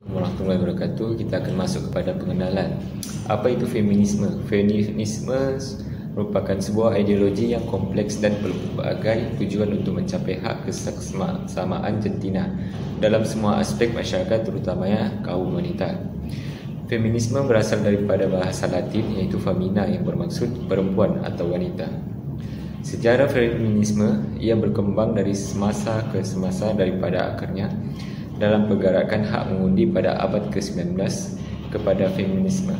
Warahmatullahi wabarakatuh. Kita akan masuk kepada pengenalan. Apa itu feminisme? Feminisme merupakan sebuah ideologi yang kompleks dan berbagai tujuan untuk mencapai hak kesetaraan jantina dalam semua aspek masyarakat, terutamanya kaum wanita. Feminisme berasal daripada bahasa Latin iaitu femina yang bermaksud perempuan atau wanita. Sejarah feminisme ia berkembang dari semasa ke semasa daripada akarnya dalam pergerakan hak mengundi pada abad ke-19 kepada feminisme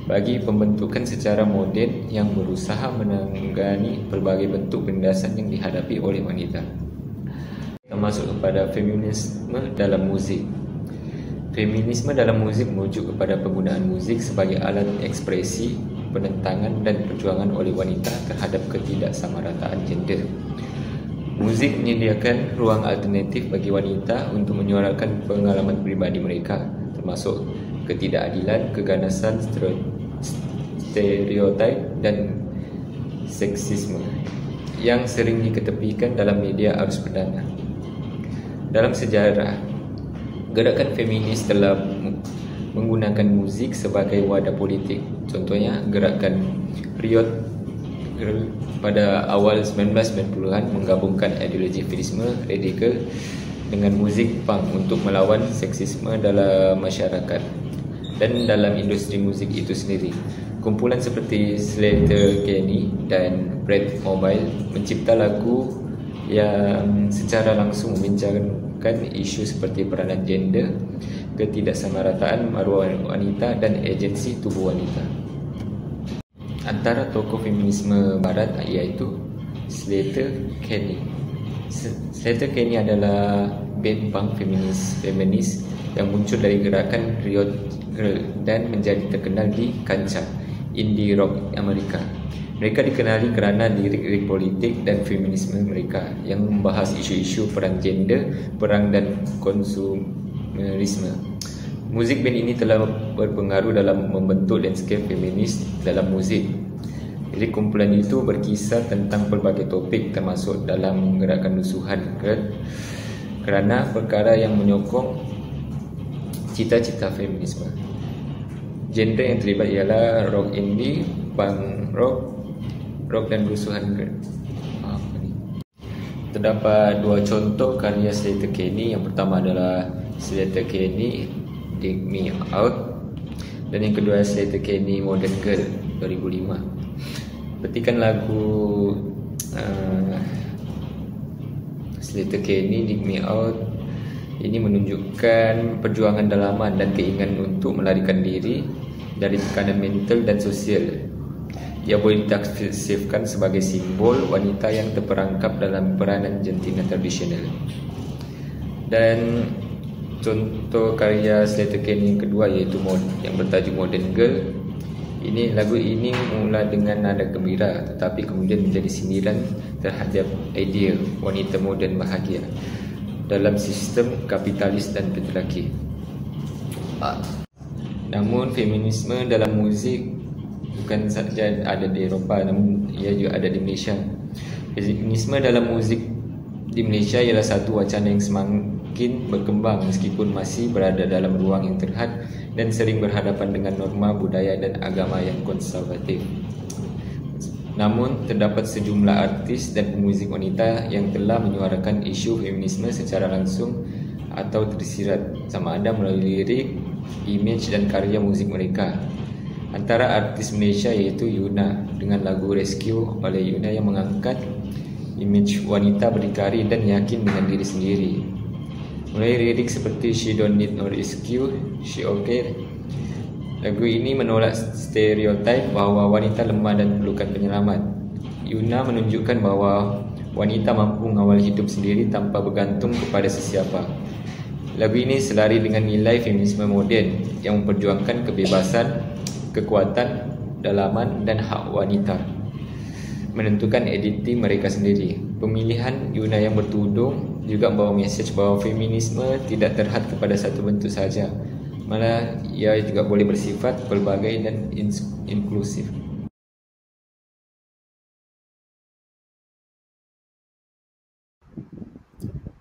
bagi pembentukan secara moden yang berusaha menangani pelbagai bentuk penindasan yang dihadapi oleh wanita. Kita masuk kepada feminisme dalam muzik. Feminisme dalam muzik merujuk kepada penggunaan muzik sebagai alat ekspresi, penentangan dan perjuangan oleh wanita terhadap ketidaksamarataan gender. Muzik menyediakan ruang alternatif bagi wanita untuk menyuarakan pengalaman pribadi mereka, termasuk ketidakadilan, keganasan, stereotip dan seksisme yang sering diketepikan dalam media arus perdana. Dalam sejarah, gerakan feminis telah menggunakan muzik sebagai wadah politik. Contohnya, gerakan Riot pada awal 1990-an menggabungkan ideologi feminisme radikal dengan muzik punk untuk melawan seksisme dalam masyarakat dan dalam industri muzik itu sendiri. Kumpulan seperti Sleater-Kinney dan Brad Mobile mencipta lagu yang secara langsung membincangkan isu seperti peranan gender, ketidaksamarataan maruah wanita dan agensi tubuh wanita. Antara tokoh feminisme barat iaitu Sleater-Kinney. Sleater-Kinney adalah band punk feminis yang muncul dari gerakan Riot Grrrl dan menjadi terkenal di kancah indie rock Amerika. Mereka dikenali kerana lirik-lirik politik dan feminisme mereka yang membahas isu-isu peran gender, perang dan konsumerisme. Muzik band ini telah berpengaruh dalam membentuk landscape feminis dalam muzik. Jadi kumpulan itu berkisah tentang pelbagai topik termasuk dalam gerakan lusuhan kerana perkara yang menyokong cita-cita feminisme. Genre yang terlibat ialah rock indie, punk rock dan lusuhan. Terdapat dua contoh karya Sleater-Kinney. Yang pertama adalah Sleater-Kinney Dig Me Out dan yang kedua Sleater-Kinney Modern Girl 2005. Petikan lagu Sleater-Kinney Dig Me Out ini menunjukkan perjuangan dalaman dan keinginan untuk melarikan diri dari tekanan mental dan sosial. Ia boleh ditafsirkan sebagai simbol wanita yang terperangkap dalam peranan jantina tradisional. Dan contoh karya Sleater-Kinney yang kedua iaitu yang bertajuk Modern Girl. Lagu ini mula dengan nada gembira tetapi kemudian menjadi sindiran terhadap idea wanita moden bahagia dalam sistem kapitalis dan patriarki. Namun feminisme dalam muzik bukan saja ada di Eropah, namun ia juga ada di Malaysia. Feminisme dalam muzik di Malaysia ialah satu wacana yang semakin berkembang meskipun masih berada dalam ruang yang terhad dan sering berhadapan dengan norma budaya dan agama yang konservatif. Namun, terdapat sejumlah artis dan pemuzik wanita yang telah menyuarakan isu feminisme secara langsung atau tersirat, sama ada melalui lirik, imej dan karya muzik mereka. Antara artis Malaysia iaitu Yuna dengan lagu Rescue oleh Yuna yang mengangkat imej wanita berdikari dan yakin dengan diri sendiri. Mulai lirik seperti She don't need no rescue, she okay. Lagu ini menolak stereotip bahawa wanita lemah dan perlukan penyelamat. Yuna menunjukkan bahawa wanita mampu mengawal hidup sendiri tanpa bergantung kepada sesiapa. Lagu ini selari dengan nilai feminisme moden yang memperjuangkan kebebasan, kekuatan, dalaman dan hak wanita menentukan identiti mereka sendiri. Pemilihan Yuna yang bertudung juga membawa mesej bahawa feminisme tidak terhad kepada satu bentuk sahaja, malah ia juga boleh bersifat pelbagai dan inklusif.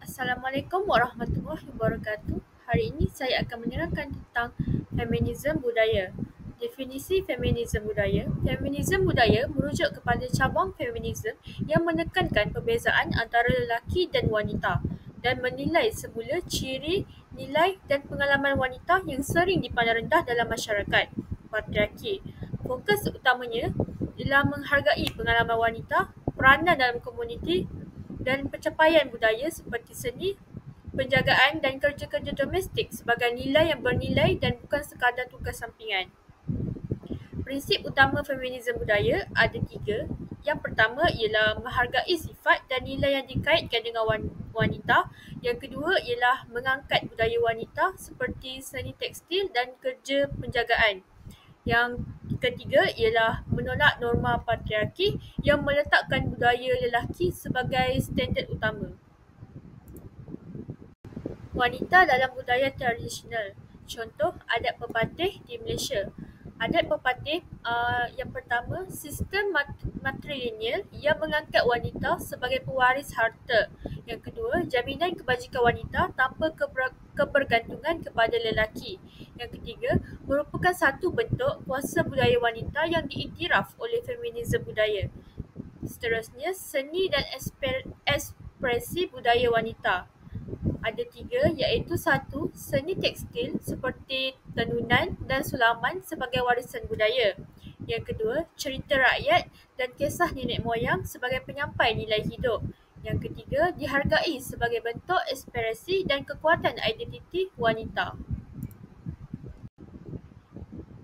Assalamualaikum warahmatullahi wabarakatuh. Hari ini saya akan menerangkan tentang feminisme budaya. Definisi feminisme budaya. Feminisme budaya merujuk kepada cabang feminisme yang menekankan perbezaan antara lelaki dan wanita dan menilai semula ciri, nilai dan pengalaman wanita yang sering dipandang rendah dalam masyarakat. Patriarki. Fokus utamanya ialah menghargai pengalaman wanita, peranan dalam komuniti dan pencapaian budaya seperti seni, penjagaan dan kerja-kerja domestik sebagai nilai yang bernilai dan bukan sekadar tugas sampingan. Prinsip utama feminisme budaya ada 3. Yang pertama ialah menghargai sifat dan nilai yang dikaitkan dengan wanita. Yang kedua ialah mengangkat budaya wanita seperti seni tekstil dan kerja penjagaan. Yang ketiga ialah menolak norma patriarki yang meletakkan budaya lelaki sebagai standard utama. Wanita dalam budaya tradisional. Contoh, adat pepatih di Malaysia. Adat pepatih yang pertama, sistem matrilineal yang mengangkat wanita sebagai pewaris harta. Yang kedua, jaminan kebajikan wanita tanpa kebergantungan kepada lelaki. Yang ketiga, merupakan satu bentuk kuasa budaya wanita yang diiktiraf oleh feminisme budaya. Seterusnya, seni dan ekspresi budaya wanita. Ada 3 iaitu 1. Seni tekstil seperti tenunan dan sulaman sebagai warisan budaya. Yang kedua, cerita rakyat dan kisah nenek moyang sebagai penyampai nilai hidup. Yang ketiga, dihargai sebagai bentuk ekspresi dan kekuatan identiti wanita.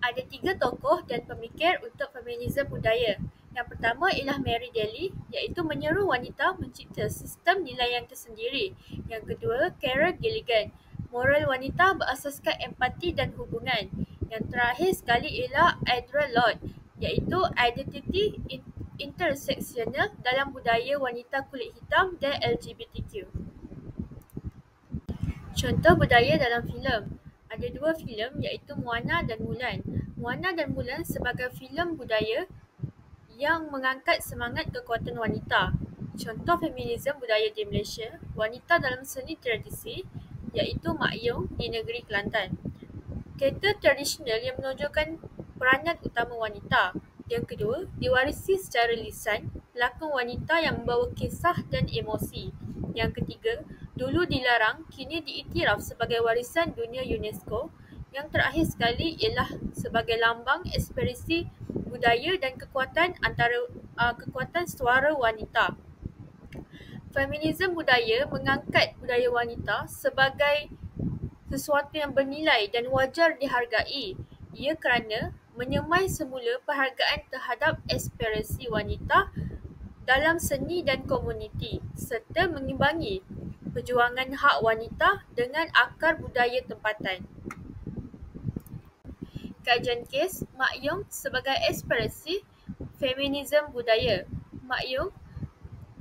Ada 3 tokoh dan pemikir untuk feminisme budaya. Yang pertama ialah Mary Daly, iaitu menyeru wanita mencipta sistem nilai yang tersendiri. Yang kedua, Carol Gilligan, moral wanita berasaskan empati dan hubungan. Yang terakhir sekali ialah Audre Lorde, iaitu identiti interseksional dalam budaya wanita kulit hitam dan LGBTQ. Contoh budaya dalam filem. Ada 2 filem iaitu Moana dan Mulan. Moana dan Mulan sebagai filem budaya yang mengangkat semangat kekuatan wanita. Contoh feminisme budaya di Malaysia, wanita dalam seni tradisi iaitu Mak Yong di negeri Kelantan. Teater tradisional yang menonjolkan peranan utama wanita. Yang kedua, diwarisi secara lisan, pelakon wanita yang membawa kisah dan emosi. Yang ketiga, dulu dilarang, kini diiktiraf sebagai warisan dunia UNESCO. Yang terakhir sekali ialah sebagai lambang ekspresi budaya dan kekuatan kekuatan suara wanita. Feminisme budaya mengangkat budaya wanita sebagai sesuatu yang bernilai dan wajar dihargai. Ia kerana menyemai semula penghargaan terhadap ekspresi wanita dalam seni dan komuniti serta mengimbangi perjuangan hak wanita dengan akar budaya tempatan. Kajian kes Mak Yong sebagai ekspresi feminisme budaya. Mak Yong,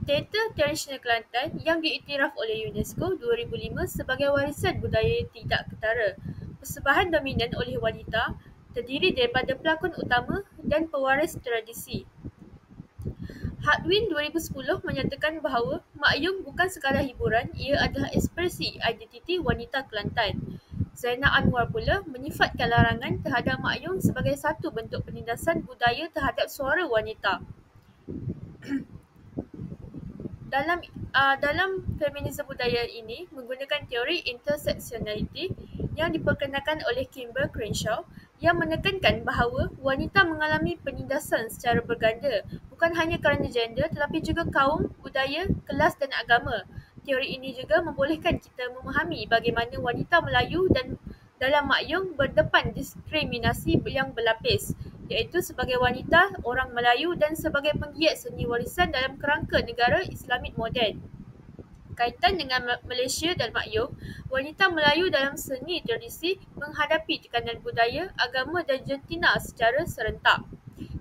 teater tradisional Kelantan yang diiktiraf oleh UNESCO 2005 sebagai warisan budaya tidak ketara. Persembahan dominan oleh wanita, terdiri daripada pelakon utama dan pewaris tradisi. Hadwin 2010 menyatakan bahawa Mak Yong bukan sekadar hiburan, ia adalah ekspresi identiti wanita Kelantan. Zainal Anwar pula menyifatkan larangan terhadap Mak Yong sebagai satu bentuk penindasan budaya terhadap suara wanita. Dalam feminisme budaya ini menggunakan teori interseksionaliti yang diperkenalkan oleh Kimber Crenshaw yang menekankan bahawa wanita mengalami penindasan secara berganda, bukan hanya kerana gender tetapi juga kaum, budaya, kelas dan agama. Teori ini juga membolehkan kita memahami bagaimana wanita Melayu dan dalam Mak Yong berdepan diskriminasi yang berlapis, iaitu sebagai wanita, orang Melayu dan sebagai penggiat seni warisan dalam kerangka negara Islamik moden. Kaitan dengan Malaysia dan Mak Yong, wanita Melayu dalam seni tradisi menghadapi tekanan budaya, agama dan jantina secara serentak.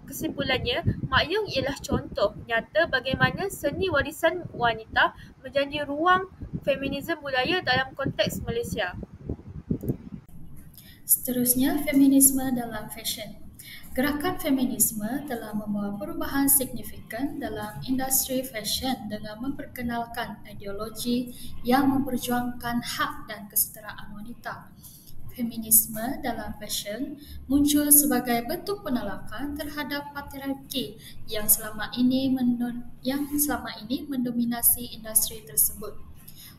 Kesimpulannya, Mak Yong ialah contoh nyata bagaimana seni warisan wanita menjadi ruang feminisme budaya dalam konteks Malaysia. Seterusnya, feminisme dalam fashion. Gerakan feminisme telah membawa perubahan signifikan dalam industri fashion dengan memperkenalkan ideologi yang memperjuangkan hak dan kesetaraan wanita. Feminisme dalam fashion muncul sebagai bentuk penolakan terhadap patriarki yang selama ini mendominasi industri tersebut.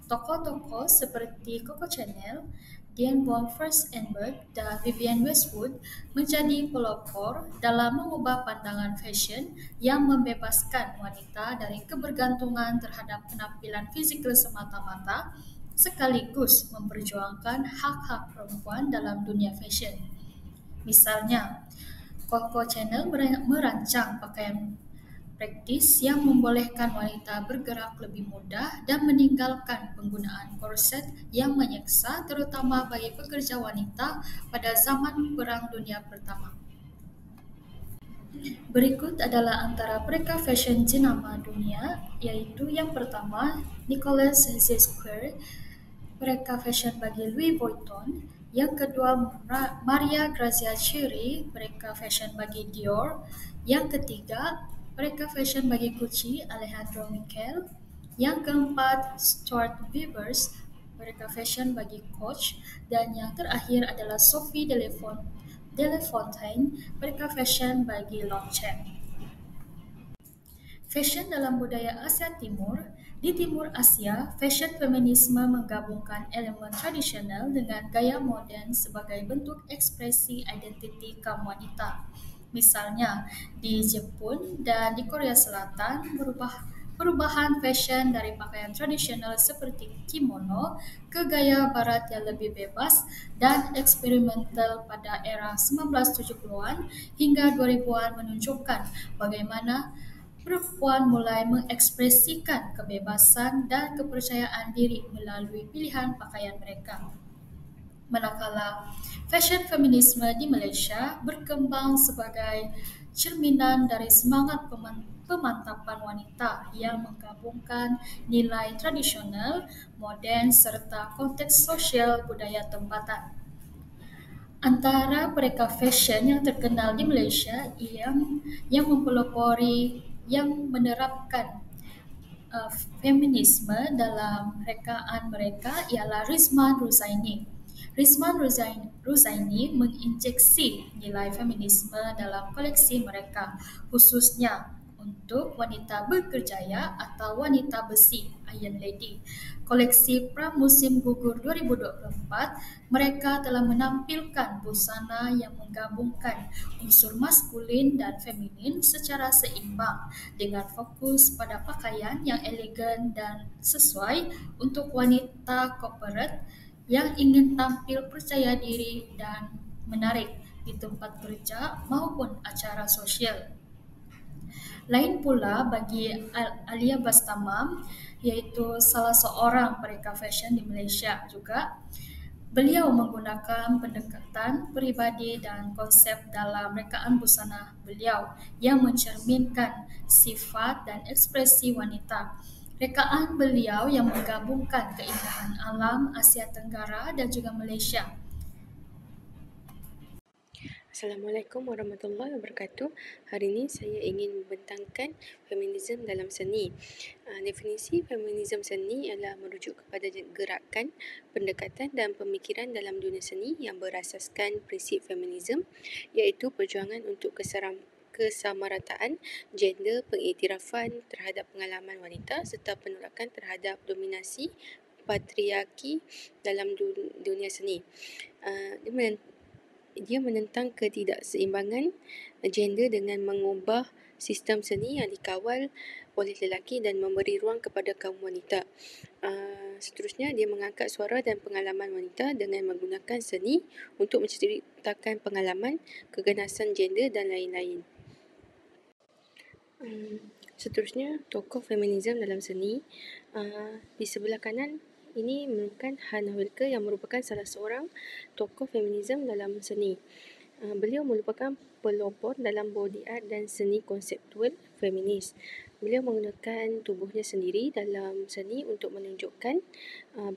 Tokoh-tokoh seperti Coco Chanel, Diane von Furstenberg dan Vivienne Westwood menjadi pelopor dalam mengubah pandangan fashion yang membebaskan wanita dari kebergantungan terhadap penampilan fizikal semata-mata sekaligus memperjuangkan hak-hak perempuan dalam dunia fashion. Misalnya, Coco Chanel merancang pakaian praktis yang membolehkan wanita bergerak lebih mudah dan meninggalkan penggunaan korset yang menyeksa terutama bagi pekerja wanita pada zaman Perang Dunia Pertama. Berikut adalah antara pereka fashion jenama dunia, iaitu yang pertama Nicolas Zesquer, pereka fashion bagi Louis Vuitton. Yang kedua Maria Grazia Chiuri, pereka fashion bagi Dior. Yang ketiga pereka fashion bagi Gucci, Alejandro Michel. Yang keempat Stuart Vevers, pereka fashion bagi Coach. Dan yang terakhir adalah Sophie Delafontaine, pereka fashion bagi Longchamp. Fashion dalam budaya Asia Timur. Di Timur Asia, fashion feminisme menggabungkan elemen tradisional dengan gaya moden sebagai bentuk ekspresi identiti kaum wanita. Misalnya, di Jepun dan di Korea Selatan, perubahan fashion dari pakaian tradisional seperti kimono ke gaya barat yang lebih bebas dan eksperimental pada era 1970-an hingga 2000-an menunjukkan bagaimana perempuan mulai mengekspresikan kebebasan dan kepercayaan diri melalui pilihan pakaian mereka. Manakala fashion feminisme di Malaysia berkembang sebagai cerminan dari semangat pemantapan wanita yang menggabungkan nilai tradisional, moden serta konteks sosial budaya tempatan. Antara pereka fashion yang terkenal di Malaysia yang mempelopori yang menerapkan feminisme dalam rekaan mereka ialah Rizman Ruzaini. Rizman Ruzaini menginjeksi nilai feminisme dalam koleksi mereka, khususnya untuk wanita berkerjaya atau wanita besi, Iron Lady. Koleksi Pramusim Gugur 2024, mereka telah menampilkan busana yang menggabungkan unsur maskulin dan feminin secara seimbang dengan fokus pada pakaian yang elegan dan sesuai untuk wanita korporat yang ingin tampil percaya diri dan menarik di tempat kerja maupun acara sosial. Lain pula bagi Alia Bastamam, iaitu salah seorang pereka fashion di Malaysia juga. Beliau menggunakan pendekatan peribadi dan konsep dalam rekaan busana beliau yang mencerminkan sifat dan ekspresi wanita. Rekaan beliau yang menggabungkan keindahan alam Asia Tenggara dan juga Malaysia. Assalamualaikum warahmatullahi wabarakatuh. Hari ini saya ingin membentangkan feminisme dalam seni. Definisi feminisme seni adalah merujuk kepada gerakan, pendekatan dan pemikiran dalam dunia seni yang berasaskan prinsip feminisme, iaitu perjuangan untuk kesamarataan gender, pengiktirafan terhadap pengalaman wanita serta penolakan terhadap dominasi patriarki dalam dunia seni. Dia menentang ketidakseimbangan gender dengan mengubah sistem seni yang dikawal oleh lelaki dan memberi ruang kepada kaum wanita. Seterusnya, dia mengangkat suara dan pengalaman wanita dengan menggunakan seni untuk menceritakan pengalaman, keganasan gender dan lain-lain. Seterusnya, tokoh feminisme dalam seni. Di sebelah kanan ini merupakan Hannah Wilke yang merupakan salah seorang tokoh feminisme dalam seni. Beliau merupakan pelopor dalam body art dan seni konseptual feminis. Beliau menggunakan tubuhnya sendiri dalam seni untuk menunjukkan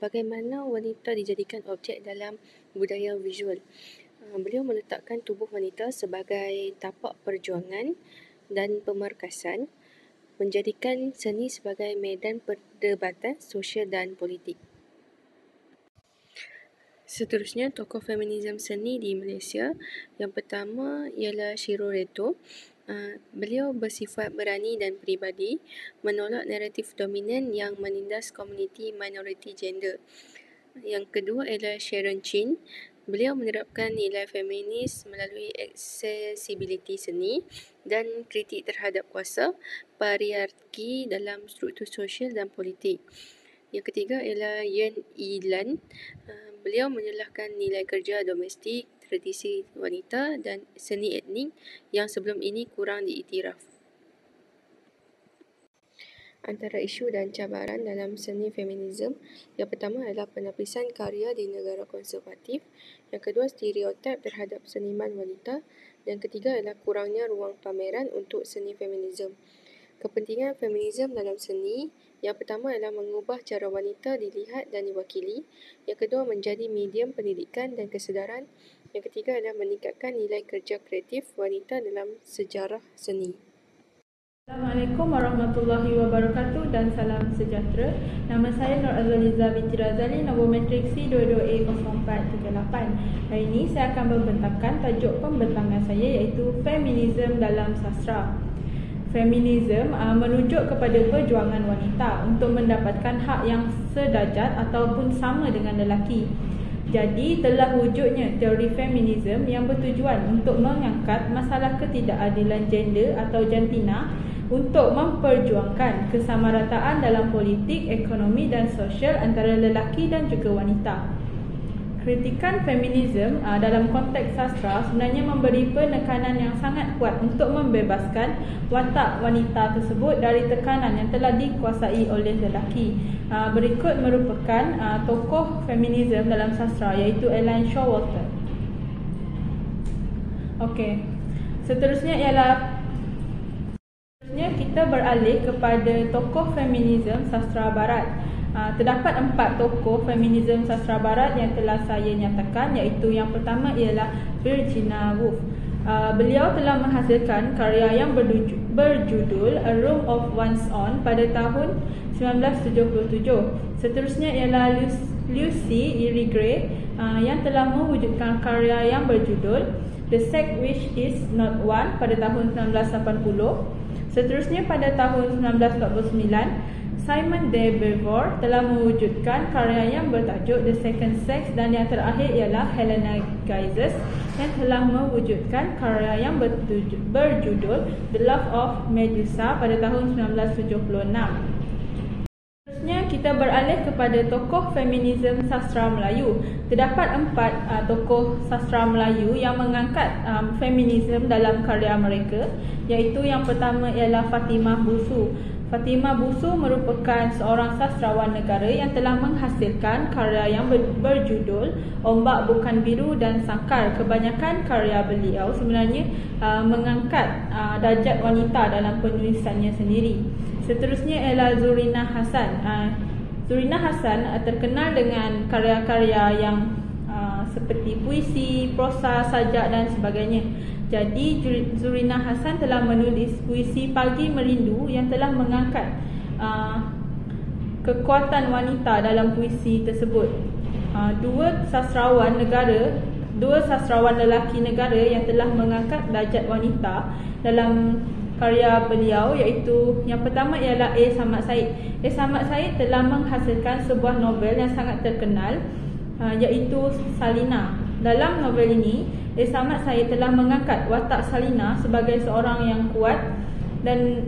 bagaimana wanita dijadikan objek dalam budaya visual. Beliau meletakkan tubuh wanita sebagai tapak perjuangan dan pemerkasaan, menjadikan seni sebagai medan perdebatan sosial dan politik. Seterusnya, tokoh feminisme seni di Malaysia. Yang pertama ialah Shiro Reto. Beliau bersifat berani dan peribadi, menolak naratif dominan yang menindas komuniti minoriti gender. Yang kedua ialah Sharon Chin. Beliau menerapkan nilai feminis melalui aksesibiliti seni dan kritik terhadap kuasa patriarki dalam struktur sosial dan politik. Yang ketiga ialah Yen Ilan. Beliau menyalahkan nilai kerja domestik, tradisi wanita dan seni etnik yang sebelum ini kurang diiktiraf. Antara isu dan cabaran dalam seni feminisme, yang pertama adalah penapisan karya di negara konservatif, yang kedua stereotip terhadap seniman wanita, dan ketiga adalah kurangnya ruang pameran untuk seni feminisme. Kepentingan feminisme dalam seni, yang pertama adalah mengubah cara wanita dilihat dan diwakili, yang kedua menjadi medium pendidikan dan kesedaran, yang ketiga adalah meningkatkan nilai kerja kreatif wanita dalam sejarah seni. Assalamualaikum warahmatullahi wabarakatuh dan salam sejahtera. Nama saya Nur Azaliza binti Razali, nombor matrik C22A0438. Hari ini saya akan membentangkan tajuk pembentangan saya iaitu Feminisme dalam Sastra. Feminisme merujuk kepada perjuangan wanita untuk mendapatkan hak yang sedarjat ataupun sama dengan lelaki. Jadi telah wujudnya teori feminisme yang bertujuan untuk mengangkat masalah ketidakadilan gender atau jantina untuk memperjuangkan kesamarataan dalam politik, ekonomi dan sosial antara lelaki dan juga wanita. Kritikan feminisme dalam konteks sastra sebenarnya memberi penekanan yang sangat kuat untuk membebaskan watak wanita tersebut dari tekanan yang telah dikuasai oleh lelaki. Berikut merupakan tokoh feminisme dalam sastra iaitu Elaine Showalter. Okey. Seterusnya kita beralih kepada tokoh feminisme sastra barat. Terdapat 4 tokoh feminisme sastra barat yang telah saya nyatakan, iaitu yang pertama ialah Virginia Woolf. Beliau telah menghasilkan karya yang berjudul A Room of One's Own pada tahun 1977. Seterusnya ialah Lucy Irigaray yang telah mewujudkan karya yang berjudul The Sex Which Is Not One pada tahun 1980. Seterusnya pada tahun 1949, Simone de Beauvoir telah mewujudkan karya yang bertajuk The Second Sex, dan yang terakhir ialah Helena Geisers yang telah mewujudkan karya yang berjudul The Love of Medusa pada tahun 1976. Seterusnya kita beralih kepada tokoh feminisme sastra Melayu. Terdapat 4 tokoh sastra Melayu yang mengangkat feminisme dalam karya mereka, iaitu yang pertama ialah Fatimah Busu. Fatimah Busu merupakan seorang sastrawan negara yang telah menghasilkan karya yang berjudul Ombak Bukan Biru dan Sangkar. Kebanyakan karya beliau sebenarnya mengangkat darjat wanita dalam penulisannya sendiri. Seterusnya ialah Zurina Hassan. Zurina Hassan terkenal dengan karya-karya yang seperti puisi, prosa, sajak dan sebagainya. Jadi Zurina Hassan telah menulis puisi Pagi Merindu yang telah mengangkat kekuatan wanita dalam puisi tersebut. Dua sastrawan lelaki negara yang telah mengangkat darjat wanita dalam karya beliau, iaitu yang pertama ialah A. Samad Said. A. Samad Said telah menghasilkan sebuah novel yang sangat terkenal, iaitu Salina. Dalam novel ini, A. Samad Said telah mengangkat watak Salina sebagai seorang yang kuat dan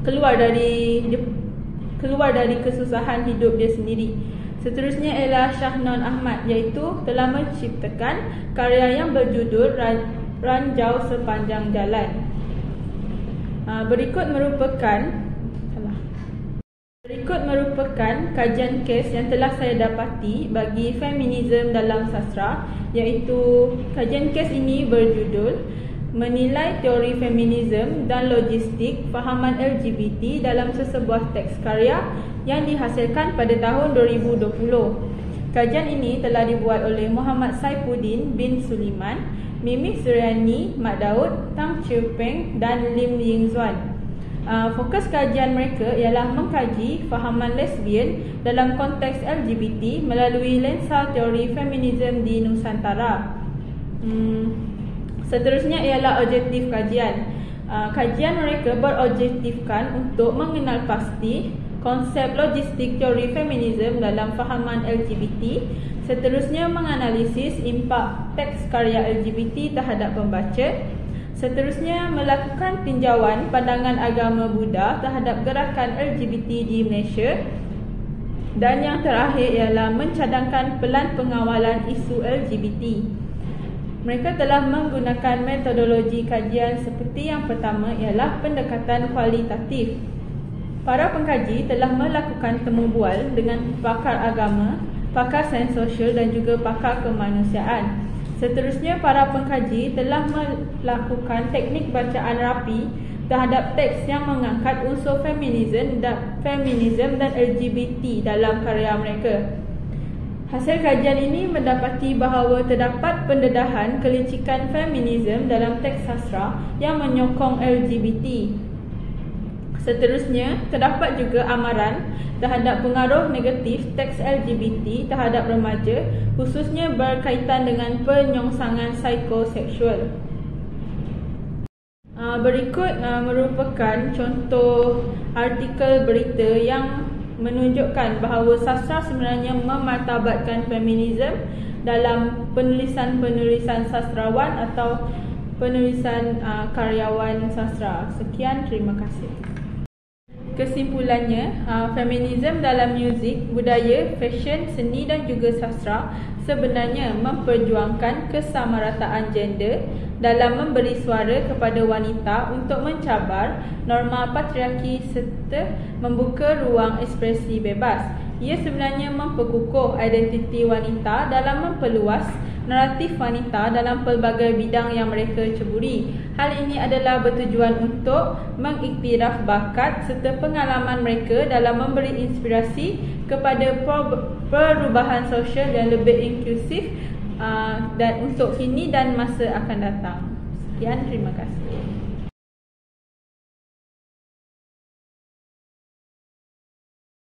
keluar dari kesusahan hidup dia sendiri. Seterusnya ialah Shahnon Ahmad, iaitu telah menciptakan karya yang berjudul Ranjau Sepanjang Jalan. Berikut merupakan kajian kes yang telah saya dapati bagi feminisme dalam sastra, iaitu kajian kes ini berjudul Menilai Teori Feminisme dan Logistik Fahaman LGBT dalam sesebuah teks karya yang dihasilkan pada tahun 2020. Kajian ini telah dibuat oleh Muhammad Saifuddin bin Suliman, Mimi Suryani, Mat Daud, Tang Chiu Peng dan Lim Ying Zuan. Fokus kajian mereka ialah mengkaji fahaman lesbian dalam konteks LGBT melalui lensa teori feminisme di Nusantara. Seterusnya ialah objektif kajian. Kajian mereka berobjektifkan untuk mengenal pasti konsep logistik teori feminisme dalam fahaman LGBT. Seterusnya menganalisis impak teks karya LGBT terhadap pembaca. Seterusnya melakukan tinjauan pandangan agama Buddha terhadap gerakan LGBT di Malaysia. Dan yang terakhir ialah mencadangkan pelan pengawalan isu LGBT. Mereka telah menggunakan metodologi kajian seperti yang pertama ialah pendekatan kualitatif. Para pengkaji telah melakukan temu bual dengan pakar agama, pakar sains sosial dan juga pakar kemanusiaan. Seterusnya, para pengkaji telah melakukan teknik bacaan rapi terhadap teks yang mengangkat unsur feminisme dan LGBT dalam karya mereka. Hasil kajian ini mendapati bahawa terdapat pendedahan kelicikan feminisme dalam teks sastra yang menyokong LGBT. Seterusnya, terdapat juga amaran terhadap pengaruh negatif teks LGBT terhadap remaja, khususnya berkaitan dengan penyongsangan psikoseksual. Berikut merupakan contoh artikel berita yang menunjukkan bahawa sastra sebenarnya memartabatkan feminisme dalam penulisan-penulisan sastrawan atau penulisan karyawan sastra. Sekian, terima kasih. Kesimpulannya, feminisme dalam muzik, budaya, fashion, seni dan juga sastra sebenarnya memperjuangkan kesamarataan gender dalam memberi suara kepada wanita untuk mencabar norma patriarki serta membuka ruang ekspresi bebas. Ia sebenarnya memperkukuh identiti wanita dalam memperluas naratif wanita dalam pelbagai bidang yang mereka ceburi. Hal ini adalah bertujuan untuk mengiktiraf bakat serta pengalaman mereka dalam memberi inspirasi kepada perubahan sosial yang lebih inklusif dan untuk kini dan masa akan datang. Sekian, terima kasih.